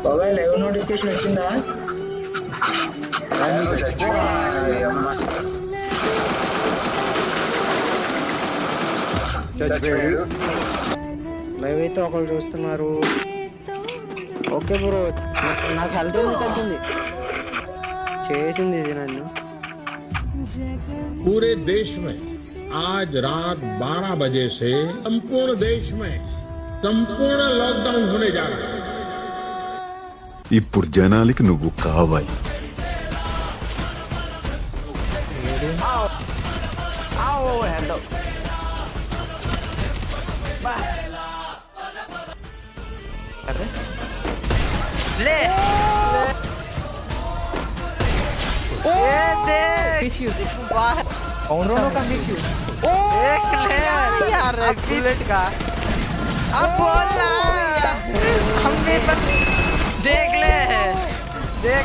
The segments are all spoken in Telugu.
బాబాయ్ లైవ్ నోటిఫికేషన్ వచ్చిందా? లైవ్ అయితే ఒకళ్ళు చూస్తున్నారు. ఓకే బ్రో, నాకు హెల్త్ ఎందుకు తగ్గింది చేసింది ఇది నన్ను. पूरे देश में आज रात 12 बजे से संपूर्ण देश में संपूर्ण लॉकडाउन होने जा रहा है. ఇప్పుడు జనాలకి నువ్వు కావాలి. बुलेट का अब बोला हम भी देख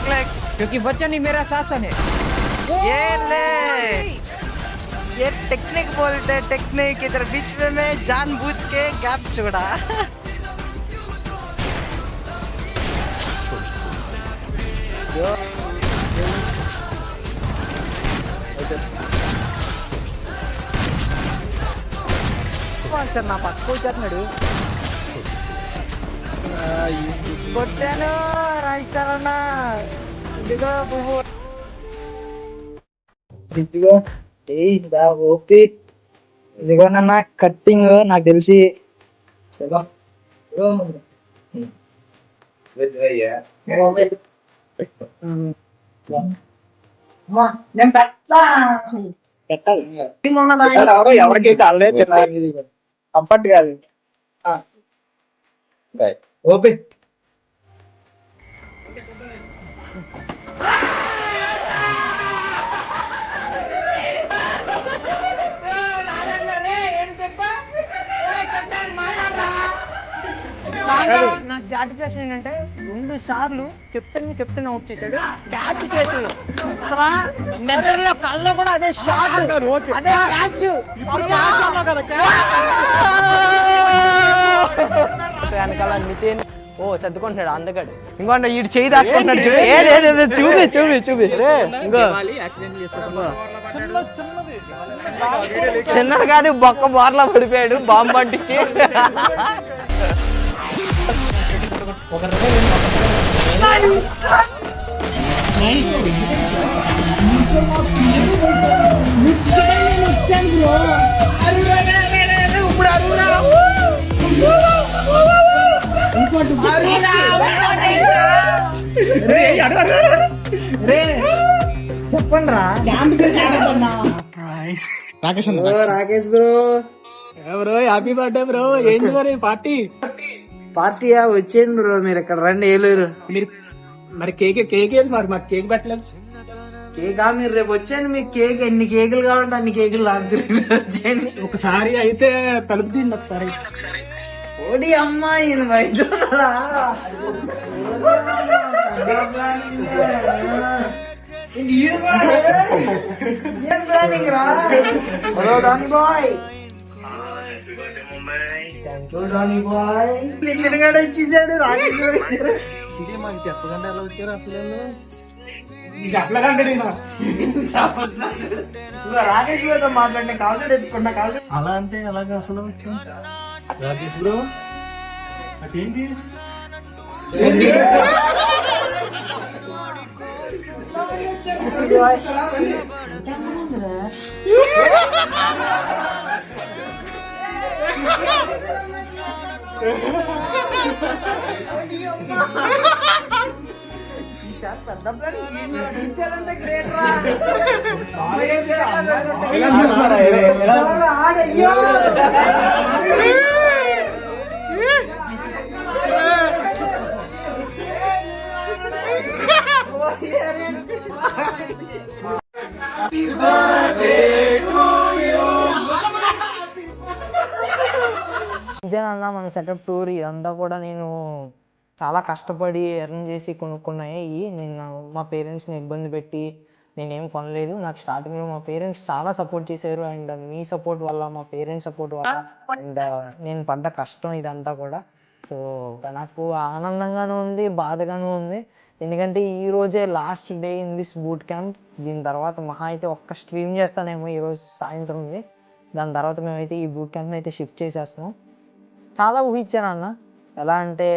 ले क्योंकि वचन ही मेरा शासन है. ये ले, ये टेक्निक बोलते हैं, टेक्निक. इधर बीच में मैं जानबूझ के गैप छोड़ा. సార్ నా పక్క వచ్చేస్తున్నాడు. కొట్టాను రాయిస్తారన్నా. ఇదిగో పువ్వు, ఇదిగో ఓపి, ఇదిగో నన్న కట్టింగ్ నాకు తెలిసి. చలో నేను పెట్టాలి. ఎవరికైతే అల్లే తినాలి కంఫర్ట్ కాదు. ఓపి నాకు సాటిస్ఫాక్షన్ ఏంటంటే 2 సార్లు కెప్టెన్ అవుట్ చేశాడు. క్యాచ్ చేశాడు. మెదడులో కళ్ళు కూడా అదే షాట్, అదే క్యాచ్. వెనకాల నితిన్ సర్దుకుంటున్నాడు అందగాడు. ఇంకోండి ఈడు చేయి దాచుకుంటున్నాడు. చూపి ఇంకో చిన్నది కాదు, బొక్క బోర్లా పడిపోయాడు బాంబు అంటించి. చెప్పండి రా Rakesh bro. Bro happy birthday bro. ఏంటి మరి పార్టీయా? వచ్చేయండి బ్రో, మీరు ఇక్కడ రండి ఏలూరు. మీరు మరి కేక్ మరి మాకు కేక్ పెట్టలేదు. కేకా? మీరు రేపు వచ్చేయండి, మీకు కేక్ ఎన్ని కేకులు కావాలంటే అన్ని కేకులు లాగుతుంది. వచ్చేయండి ఒకసారి అయితే తలుపు తీయండి ఒకసారి. ఓడి అమ్మాయి బయట వచ్చేసాడు. రాకేష్ వచ్చారు. ఇది మాకు చెప్పకుండా ఎలా వచ్చారు అసలు? రాకేష్ బ్రోతో మాట్లాడిన కాల్ ఎత్తుకున్నా. కాల్ అలా అంటే అలాగే అసలు వచ్చాం. రాకేష్ బ్రో అదేంటి? పెద్ద గ్రేట్ రా. ఇదేనన్నా మన సెటప్ టూర్. ఇదంతా కూడా నేను చాలా కష్టపడి ఎర్న్ చేసి కొనుక్కున్నాయి. నేను మా పేరెంట్స్ని ఇబ్బంది పెట్టి నేనేం కొనలేదు. నాకు స్టార్టింగ్లో మా పేరెంట్స్ చాలా సపోర్ట్ చేశారు. అండ్ మీ సపోర్ట్ వల్ల, మా పేరెంట్స్ సపోర్ట్ వల్ల, అండ్ నేను పడ్డ కష్టం ఇదంతా కూడా సో నాకు ఆనందంగానూ ఉంది, బాధగానూ ఉంది. ఎందుకంటే ఈ రోజే last day in this boot camp. దీని తర్వాత మహా అయితే ఒక్క స్ట్రీమ్ చేస్తానేమో ఈరోజు సాయంత్రం ఉంది. దాని తర్వాత మేమైతే ఈ బూట్ క్యాంప్ని అయితే షిఫ్ట్ చేసేస్తున్నాం. చాలా ఊహించాను అన్న, ఎలా అంటే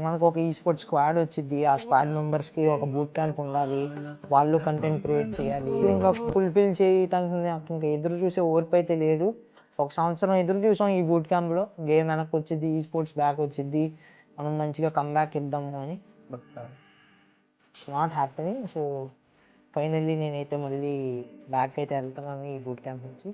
మనకు ఒక ఈ స్పోర్ట్స్ స్క్వాడ్ వచ్చింది, ఆ స్క్వాడ్ మెంబర్స్కి ఒక బూట్ క్యాంప్ ఉండాలి, వాళ్ళు కంటెంట్ క్రియేట్ చేయాలి. ఇంకా ఫుల్ఫిల్ చేయటానికి నాకు ఇంకా ఎదురు చూసే ఓర్పు అయితే లేదు. ఒక సంవత్సరం ఎదురు చూసాం ఈ బూట్ క్యాంప్లో. గేమ్ వెనక్కి వచ్చింది, ఈ స్పోర్ట్స్ బ్యాక్ వచ్చింది, మనం మంచిగా కమ్బ్యాక్ ఇద్దాము అని. But it's not happening. So finally నేనైతే మళ్ళీ బ్యాక్ అయితే వెళ్తున్నాను ఈ బూట్ క్యాంప్ నుంచి.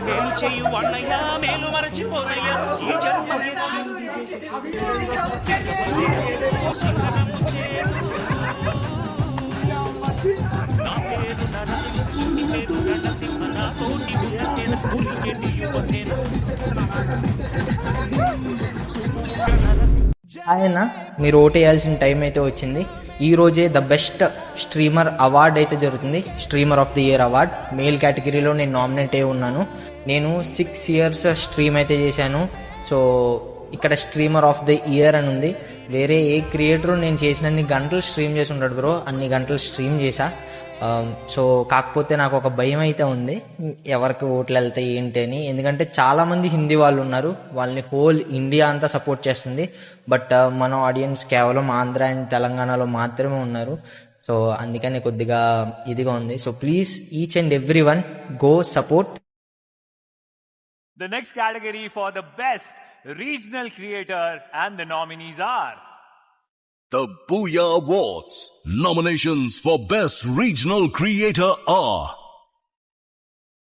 మేలు చేయు అన్నయ్య మేలు మరచిపోనయ్యా ఈ జన్మ ఎత్తింది దేశ నా పేరు నరసింహ, నీ పేరు నరసింహ, నా తోటి ఉగ్రసేన ఉరికెట్టి యువసేన. ఆయన మీరు ఓటు వేయాల్సిన టైం అయితే వచ్చింది. ఈ రోజే ద బెస్ట్ స్ట్రీమర్ అవార్డ్ అయితే జరుగుతుంది, streamer of the year award. Male కేటగిరీలో నేను నామినేట్ అయి ఉన్నాను. నేను 6 years స్ట్రీమ్ అయితే చేశాను. సో ఇక్కడ స్ట్రీమర్ ఆఫ్ ది ఇయర్ అని ఉంది. వేరే ఏ క్రియేటరు నేను చేసినన్ని గంటలు స్ట్రీమ్ చేసి ఉంటాడు బ్రో, అన్ని గంటలు స్ట్రీమ్ చేశా. సో కాకపోతే నాకు ఒక భయం అయితే ఉంది, ఎవరికి ఓట్లు వెళ్తాయి ఏంటి అని. ఎందుకంటే చాలామంది హిందీ వాళ్ళు ఉన్నారు, వాళ్ళని హోల్ ఇండియా అంతా సపోర్ట్ చేస్తుంది. బట్ మన ఆడియన్స్ కేవలం ఆంధ్ర అండ్ తెలంగాణలో మాత్రమే ఉన్నారు. సో అందుకని కొద్దిగా ఇదిగా ఉంది. So please each and every one go support. The next category for the best regional creator and the nominees are The Booyah Awards. Nominations for Best Regional Creator are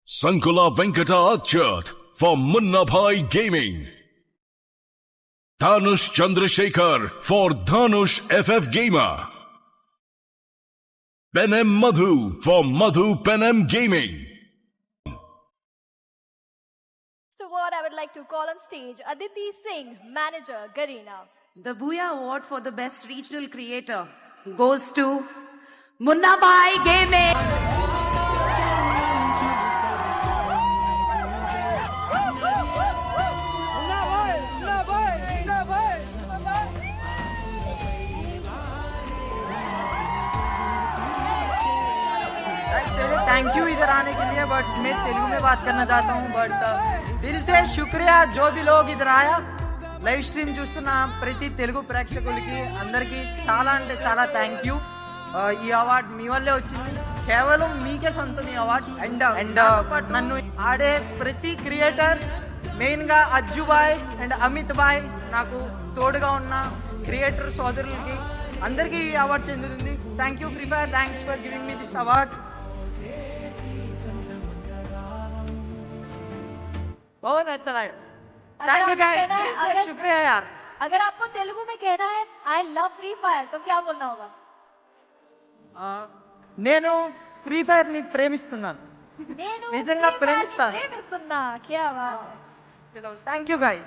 Sankula Venkata Achyat for Munna Bhai Gaming, Dhanush Chandrasekhar for Dhanush FF Gamer, Penem Madhu for Madhu Penem Gaming. So what I would like to call on stage Aditi Singh, manager Garena. The Booyah Award for the Best Regional Creator goes to Munna Bhai Gaming. Thank you इधर आने के लिए, बट मैं तेलुगु में बात करना चाहता हूँ. बट दिल से शुक्रिया जो भी लोग इधर आया. లైవ్ స్ట్రీమ్ చూస్తున్న ప్రతి తెలుగు ప్రేక్షకులకి అందరికీ చాలా అంటే చాలా థ్యాంక్ యూ. ఈ అవార్డు మీ వల్లే వచ్చింది, కేవలం మీకే సొంతం ఈ అవార్డు. అండ్ నన్ను ఆడే ప్రతి క్రియేటర్, మెయిన్గా అజ్జు బాయ్ అండ్ అమిత్ బాయ్, నాకు తోడుగా ఉన్న క్రియేటర్ సోదరులకి అందరికీ ఈ అవార్డు చెందుతుంది. Thank you Free Fire, thanks for giving me this award. बहुत अच्छा लगा. थैंक यू गाइस, शुक्रिया यार. अगर आपको तेलुगु में कहना है आई लव फ्री फायर तो क्या बोलना होगा? నేను ఫ్రీ ఫైర్ ని ప్రేమిస్తున్నాను, నిజంగా ప్రేమిస్తాను. क्या बात. Thank you guy.